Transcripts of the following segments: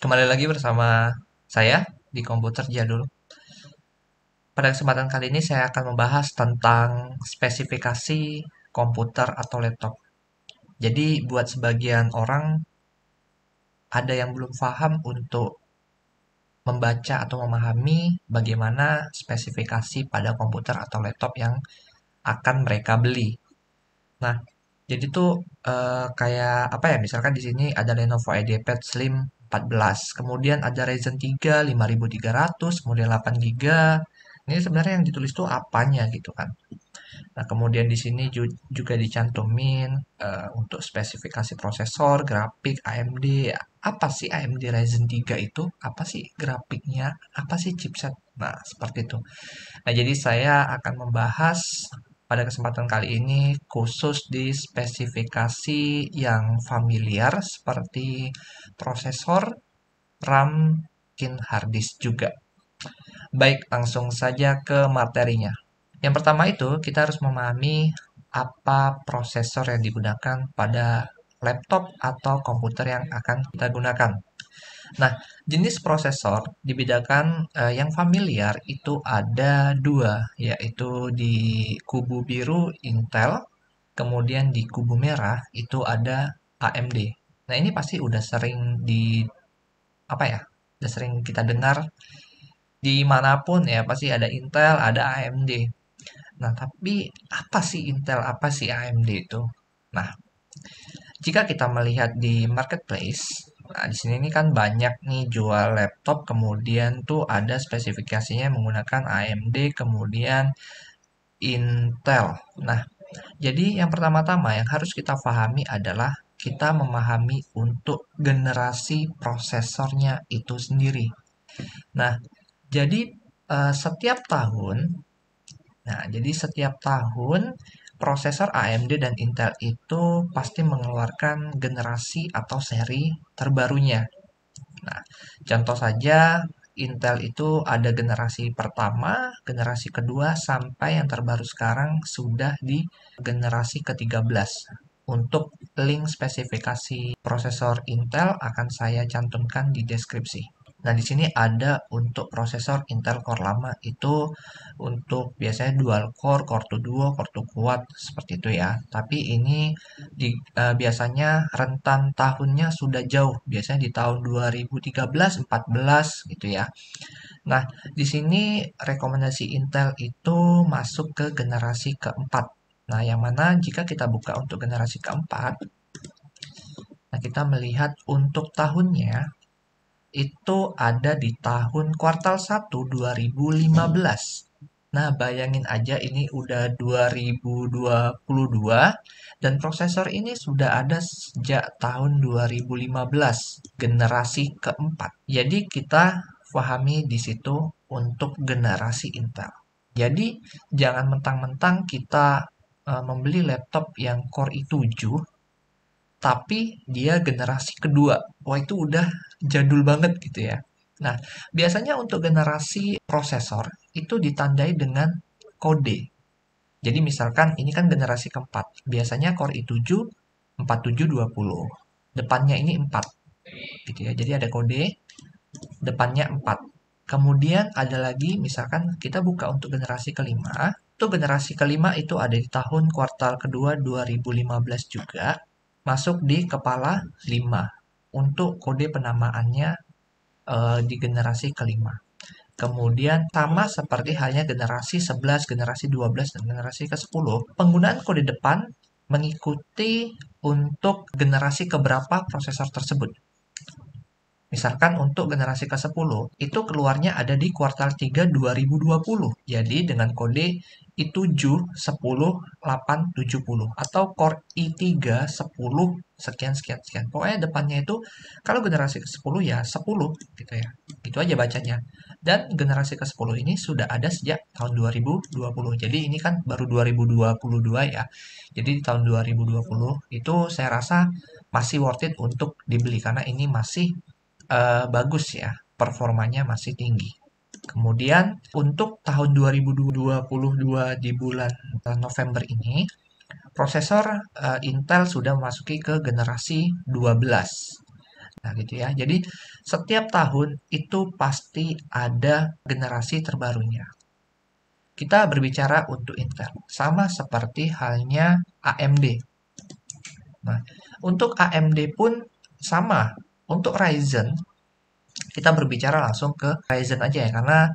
Kembali lagi bersama saya di Komputer Jadul. Pada kesempatan kali ini saya akan membahas tentang spesifikasi komputer atau laptop. Jadi buat sebagian orang ada yang belum paham untuk membaca atau memahami bagaimana spesifikasi pada komputer atau laptop yang akan mereka beli. Nah, jadi tuh kayak apa ya? Misalkan di sini ada Lenovo IdeaPad Slim 14, kemudian ada Ryzen 3 5300, kemudian 8 GB. Ini sebenarnya yang ditulis tuh apanya gitu kan. Nah, kemudian di sini juga dicantumin untuk spesifikasi prosesor, grafik AMD. Apa sih AMD Ryzen 3 itu? Apa sih grafiknya? Apa sih chipset? Nah, seperti itu. Nah, jadi saya akan membahas pada kesempatan kali ini khusus di spesifikasi yang familiar seperti prosesor, RAM, mungkin hard disk juga. Baik, langsung saja ke materinya. Yang pertama itu kita harus memahami apa prosesor yang digunakan pada laptop atau komputer yang akan kita gunakan. Nah, jenis prosesor dibedakan yang familiar itu ada dua, yaitu di kubu biru Intel, kemudian di kubu merah itu ada AMD. Nah, ini pasti udah sering apa ya? Udah sering kita dengar dimanapun ya, pasti ada Intel, ada AMD. Nah, tapi apa sih Intel, apa sih AMD itu? Nah, jika kita melihat di marketplace, nah di sini ini kan banyak nih jual laptop, kemudian tuh ada spesifikasinya menggunakan AMD, kemudian Intel. Nah, jadi yang pertama-tama yang harus kita pahami adalah kita memahami untuk generasi prosesornya itu sendiri. Nah, jadi setiap tahun prosesor AMD dan Intel itu pasti mengeluarkan generasi atau seri terbarunya. Nah, contoh saja Intel itu ada generasi pertama, generasi kedua, sampai yang terbaru sekarang sudah di generasi ke-13. Untuk link spesifikasi prosesor Intel akan saya cantumkan di deskripsi. Nah, di sini ada untuk prosesor Intel Core lama itu untuk biasanya dual core, core to duo, core to quad seperti itu ya. Tapi ini biasanya rentan tahunnya sudah jauh, biasanya di tahun 2013, 14 gitu ya. Nah, di sini rekomendasi Intel itu masuk ke generasi keempat. Nah, yang mana jika kita buka untuk generasi keempat, nah kita melihat untuk tahunnya itu ada di tahun kuartal 1 2015. Nah, bayangin aja ini udah 2022 dan prosesor ini sudah ada sejak tahun 2015, generasi keempat. Jadi kita pahami di situ untuk generasi Intel. Jadi jangan mentang-mentang kita membeli laptop yang Core i7 tapi dia generasi kedua. Wah, itu udah jadul banget gitu ya. Nah, biasanya untuk generasi prosesor itu ditandai dengan kode. Jadi misalkan ini kan generasi keempat. Biasanya Core i7 4720. Depannya ini 4 gitu ya. Jadi ada kode depannya 4. Kemudian ada lagi misalkan kita buka untuk generasi kelima. Itu generasi kelima itu ada di tahun kuartal kedua 2015 juga. Masuk di kepala 5 untuk kode penamaannya di generasi kelima. Kemudian sama seperti halnya generasi 11, generasi 12, dan generasi ke-10, penggunaan kode depan mengikuti untuk generasi keberapa prosesor tersebut. Misalkan untuk generasi ke-10, itu keluarnya ada di kuartal 3 2020. Jadi dengan kode i7 10 8 70 atau core i3 10 sekian sekian sekian. Pokoknya depannya itu kalau generasi ke-10 ya 10 gitu ya. Gitu aja bacanya. Dan generasi ke-10 ini sudah ada sejak tahun 2020. Jadi ini kan baru 2022 ya. Jadi di tahun 2020 itu saya rasa masih worth it untuk dibeli karena ini masih bagus ya, performanya masih tinggi. Kemudian untuk tahun 2022 di bulan November ini, prosesor Intel sudah memasuki ke generasi 12. Nah, gitu ya. Jadi, setiap tahun itu pasti ada generasi terbarunya. Kita berbicara untuk Intel, sama seperti halnya AMD. Nah, untuk AMD pun sama. Untuk Ryzen, kita berbicara langsung ke Ryzen aja ya, karena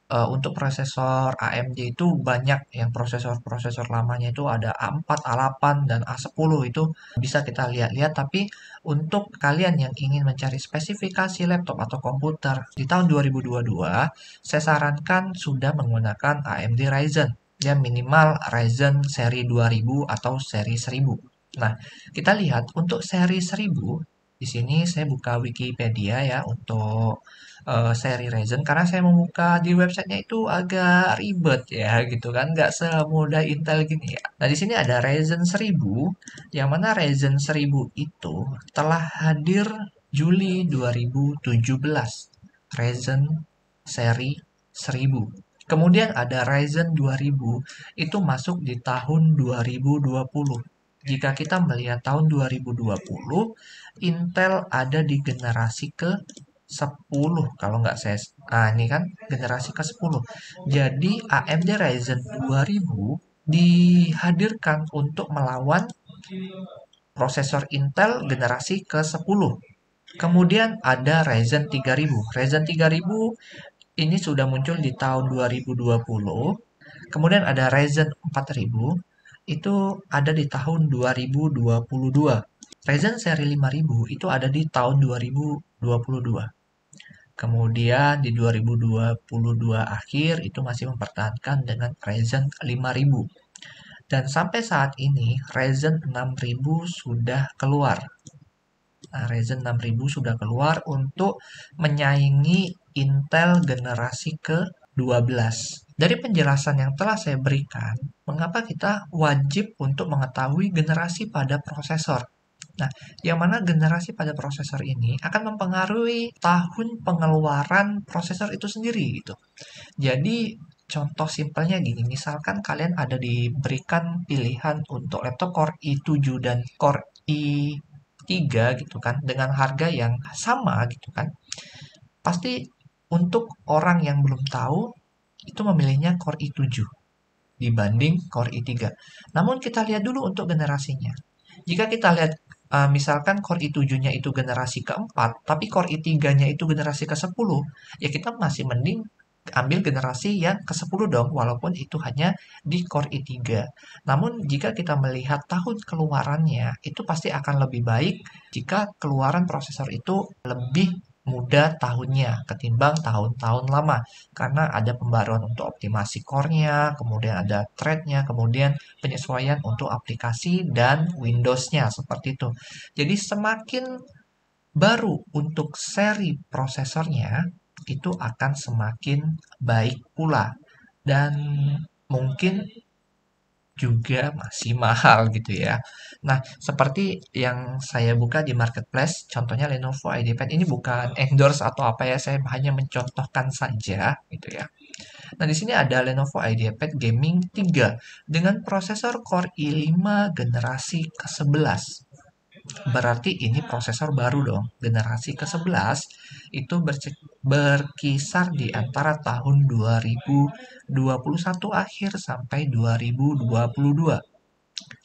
untuk prosesor AMD itu banyak yang prosesor-prosesor lamanya itu ada A4, A8, dan A10 itu bisa kita lihat-lihat. Tapi untuk kalian yang ingin mencari spesifikasi laptop atau komputer di tahun 2022, saya sarankan sudah menggunakan AMD Ryzen. Ya minimal Ryzen seri 2000 atau seri 1000. Nah, kita lihat untuk seri 1000, di sini saya buka Wikipedia ya untuk seri Ryzen karena saya membuka di websitenya itu agak ribet ya gitu kan, nggak semudah Intel gini ya. Nah, di sini ada Ryzen 1000, yang mana Ryzen 1000 itu telah hadir Juli 2017. Ryzen seri 1000. Kemudian ada Ryzen 2000 itu masuk di tahun 2020. Jika kita melihat tahun 2020, Intel ada di generasi ke 10 kalau nggak saya. Nah, ini kan generasi ke-10. Jadi AMD Ryzen 2000 dihadirkan untuk melawan prosesor Intel generasi ke-10. Kemudian ada Ryzen 3000. Ryzen 3000 ini sudah muncul di tahun 2020. Kemudian ada Ryzen 4000, itu ada di tahun 2022. Ryzen seri 5000 itu ada di tahun 2022. Kemudian di 2022 akhir itu masih mempertahankan dengan Ryzen 5000. Dan sampai saat ini Ryzen 6000 sudah keluar. Nah, Ryzen 6000 sudah keluar untuk menyaingi Intel generasi ke-12. Dari penjelasan yang telah saya berikan, mengapa kita wajib untuk mengetahui generasi pada prosesor? Nah, yang mana generasi pada prosesor ini akan mempengaruhi tahun pengeluaran prosesor itu sendiri gitu. Jadi, contoh simpelnya gini, misalkan kalian ada diberikan pilihan untuk laptop Core i7 dan Core i3 gitu kan, dengan harga yang sama gitu kan. Pasti untuk orang yang belum tahu, itu memilihnya Core i7 dibanding Core i3. Namun kita lihat dulu untuk generasinya. Jika kita lihat misalkan Core i7-nya itu generasi keempat, tapi Core i3-nya itu generasi ke-10, ya kita masih mending ambil generasi yang ke-10 dong, walaupun itu hanya di Core i3. Namun jika kita melihat tahun keluarannya, itu pasti akan lebih baik jika keluaran prosesor itu lebih muda tahunnya ketimbang tahun-tahun lama. Karena ada pembaruan untuk optimasi core-nya, kemudian ada thread-nya, kemudian penyesuaian untuk aplikasi dan Windows-nya seperti itu. Jadi semakin baru untuk seri prosesornya, itu akan semakin baik pula. Dan mungkin juga masih mahal gitu ya. Nah, seperti yang saya buka di marketplace, contohnya Lenovo IdeaPad ini bukan endorse atau apa ya, saya hanya mencontohkan saja gitu ya. Nah, di sini ada Lenovo IdeaPad Gaming 3 dengan prosesor Core i5 generasi ke-11. Berarti ini prosesor baru dong. Generasi ke-11 itu berkisar di antara tahun 2021 akhir sampai 2022.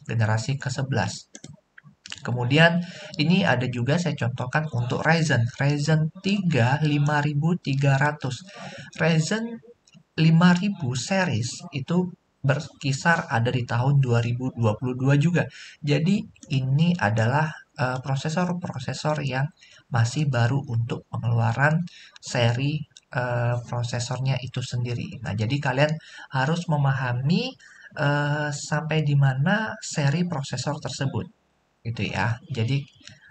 Generasi ke-11. Kemudian ini ada juga saya contohkan untuk Ryzen. Ryzen 3 5300. Ryzen 5000 series itu berkisar ada di tahun 2022 juga. Jadi ini adalah prosesor-prosesor yang masih baru untuk pengeluaran seri prosesornya itu sendiri. Nah, jadi kalian harus memahami sampai di mana seri prosesor tersebut gitu ya. Jadi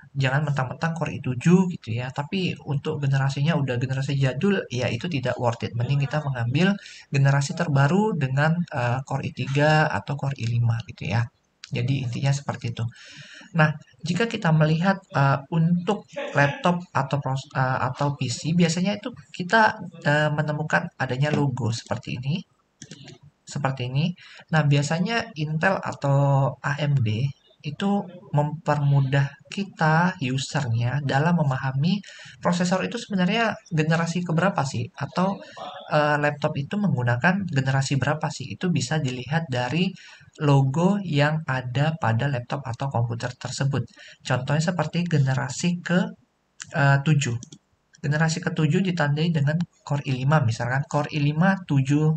jangan mentang-mentang Core i7 gitu ya, tapi untuk generasinya udah generasi jadul, ya itu tidak worth it. Mending kita mengambil generasi terbaru dengan Core i3 atau Core i5 gitu ya. Jadi intinya seperti itu. Nah, jika kita melihat untuk laptop atau PC, biasanya itu kita menemukan adanya logo seperti ini. Seperti ini. Nah, biasanya Intel atau AMD itu mempermudah kita, usernya, dalam memahami prosesor itu sebenarnya generasi keberapa sih? Atau laptop itu menggunakan generasi berapa sih? Itu bisa dilihat dari logo yang ada pada laptop atau komputer tersebut. Contohnya seperti generasi ke-7. Generasi ke-7 ditandai dengan Core i5, misalkan Core i5 7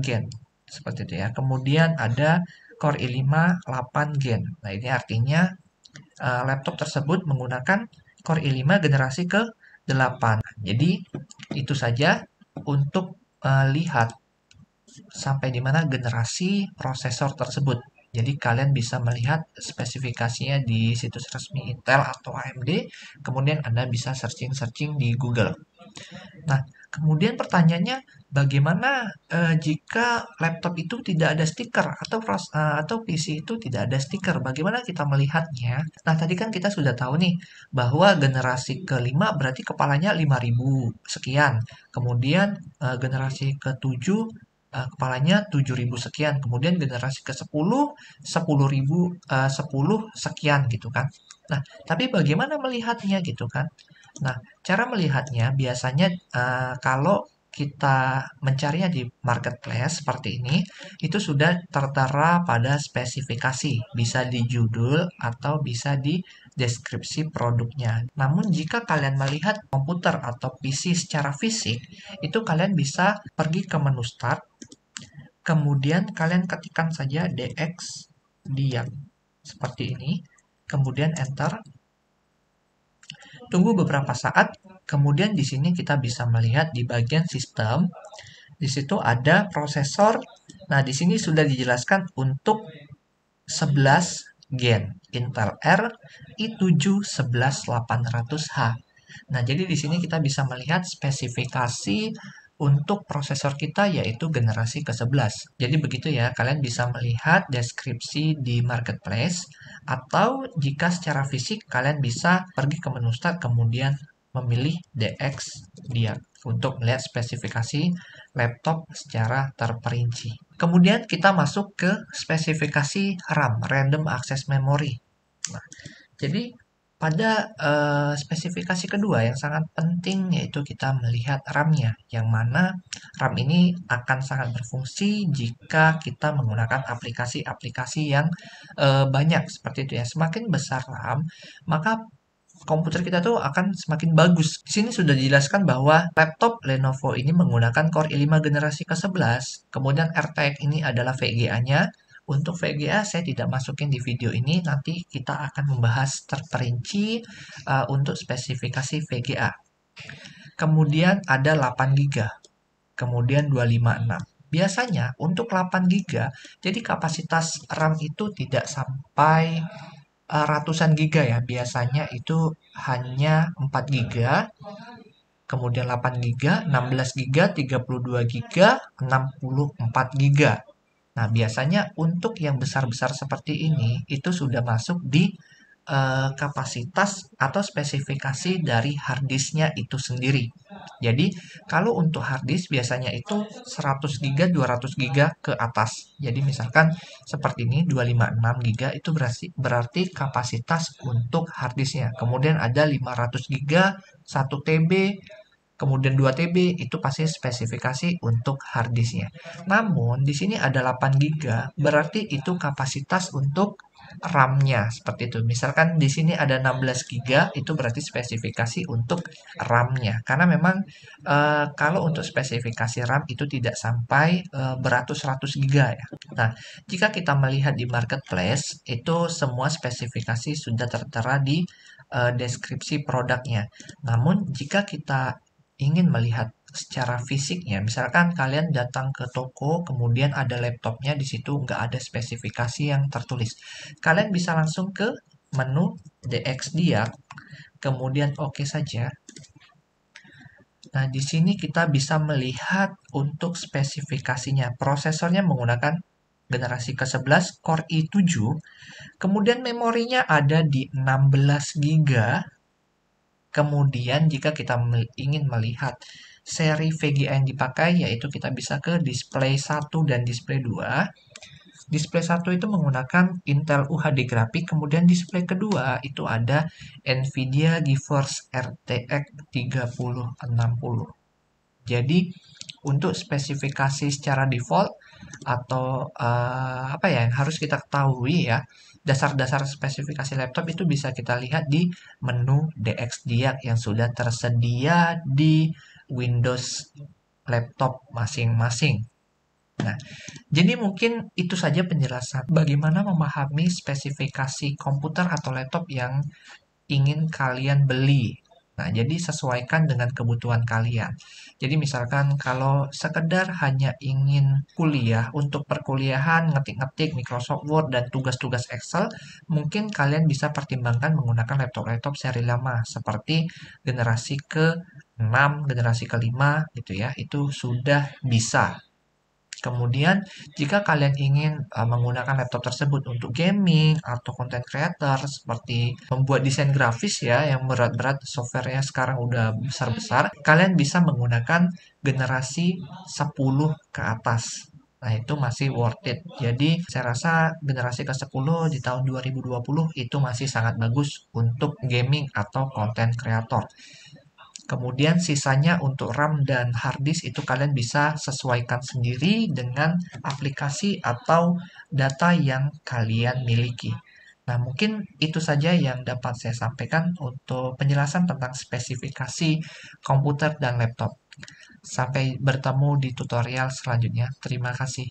Gen. Seperti itu ya. Kemudian ada Core i5 8 Gen. Nah, ini artinya laptop tersebut menggunakan Core i5 generasi ke-8. Jadi, itu saja untuk lihat sampai di mana generasi prosesor tersebut. Jadi kalian bisa melihat spesifikasinya di situs resmi Intel atau AMD, kemudian Anda bisa searching-searching di Google. Nah, kemudian pertanyaannya, bagaimana jika laptop itu tidak ada stiker atau PC itu tidak ada stiker? Bagaimana kita melihatnya? Nah, tadi kan kita sudah tahu nih bahwa generasi kelima berarti kepalanya 5.000 sekian. Kemudian generasi ke-7 kepalanya 7.000 sekian. Kemudian generasi ke-10 10.000 10 sekian gitu kan. Nah, tapi bagaimana melihatnya gitu kan? Nah, cara melihatnya biasanya kalau kita mencarinya di marketplace seperti ini, itu sudah tertera pada spesifikasi, bisa di judul atau bisa di deskripsi produknya. Namun jika kalian melihat komputer atau PC secara fisik, itu kalian bisa pergi ke menu Start, kemudian kalian ketikkan saja DX Diag seperti ini, kemudian Enter. Tunggu beberapa saat, kemudian di sini kita bisa melihat di bagian sistem, di situ ada prosesor. Nah, di sini sudah dijelaskan untuk 11 Gen Intel R i7-11800H. Nah, jadi di sini kita bisa melihat spesifikasi untuk prosesor kita yaitu generasi ke-11. Jadi begitu ya, kalian bisa melihat deskripsi di marketplace atau jika secara fisik kalian bisa pergi ke menu start kemudian memilih DX dia untuk melihat spesifikasi laptop secara terperinci. Kemudian kita masuk ke spesifikasi RAM, Random Access Memory. Nah, jadi pada spesifikasi kedua yang sangat penting yaitu kita melihat RAM-nya, yang mana RAM ini akan sangat berfungsi jika kita menggunakan aplikasi-aplikasi yang banyak seperti itu ya. Semakin besar RAM, maka komputer kita tuh akan semakin bagus. Di sini sudah dijelaskan bahwa laptop Lenovo ini menggunakan Core i5 generasi ke-11, kemudian RTX ini adalah VGA-nya. Untuk VGA saya tidak masukin di video ini, nanti kita akan membahas terperinci untuk spesifikasi VGA. Kemudian ada 8 GB, kemudian 256. Biasanya untuk 8 GB, jadi kapasitas RAM itu tidak sampai ratusan giga ya. Biasanya itu hanya 4 giga, kemudian 8 giga, 16 giga, 32 giga, 64 giga. Nah, biasanya untuk yang besar-besar seperti ini itu sudah masuk di kapasitas atau spesifikasi dari harddisknya itu sendiri. Jadi, kalau untuk harddisk biasanya itu 100 GB, 200 GB ke atas. Jadi, misalkan seperti ini 256 GB itu berarti kapasitas untuk harddisknya. Kemudian ada 500 GB, 1 TB, kemudian 2 TB itu pasti spesifikasi untuk harddisknya. Namun di sini ada 8 GB, berarti itu kapasitas untuk RAM-nya seperti itu. Misalkan di sini ada 16 GB, itu berarti spesifikasi untuk RAM-nya. Karena memang kalau untuk spesifikasi RAM itu tidak sampai beratus-ratus giga ya. Nah, jika kita melihat di marketplace, itu semua spesifikasi sudah tertera di deskripsi produknya. Namun jika kita ingin melihat secara fisiknya, misalkan kalian datang ke toko, kemudian ada laptopnya di situ nggak ada spesifikasi yang tertulis, kalian bisa langsung ke menu DX Diag, kemudian oke saja. Nah, di sini kita bisa melihat untuk spesifikasinya. Prosesornya menggunakan generasi ke-11 Core i7, kemudian memorinya ada di 16 GB. Kemudian jika kita ingin melihat seri VGA yang dipakai, yaitu kita bisa ke display 1 dan display 2. Display 1 itu menggunakan Intel UHD grafik, kemudian display kedua itu ada Nvidia GeForce RTX 3060. Jadi untuk spesifikasi secara default atau apa ya yang harus kita ketahui ya, dasar-dasar spesifikasi laptop itu bisa kita lihat di menu DXDiag yang sudah tersedia di Windows laptop masing-masing. Nah, jadi mungkin itu saja penjelasan bagaimana memahami spesifikasi komputer atau laptop yang ingin kalian beli. Nah, jadi sesuaikan dengan kebutuhan kalian. Jadi misalkan kalau sekedar hanya ingin kuliah untuk perkuliahan, ngetik-ngetik Microsoft Word dan tugas-tugas Excel, mungkin kalian bisa pertimbangkan menggunakan laptop-laptop seri lama seperti generasi ke-6, generasi ke-5 gitu ya. Itu sudah bisa. Kemudian, jika kalian ingin menggunakan laptop tersebut untuk gaming atau content creator seperti membuat desain grafis ya yang berat-berat softwarenya sekarang udah besar-besar, kalian bisa menggunakan generasi 10 ke atas. Nah, itu masih worth it. Jadi, saya rasa generasi ke-10 di tahun 2020 itu masih sangat bagus untuk gaming atau content creator. Kemudian sisanya untuk RAM dan hard disk itu kalian bisa sesuaikan sendiri dengan aplikasi atau data yang kalian miliki. Nah, mungkin itu saja yang dapat saya sampaikan untuk penjelasan tentang spesifikasi komputer dan laptop. Sampai bertemu di tutorial selanjutnya. Terima kasih.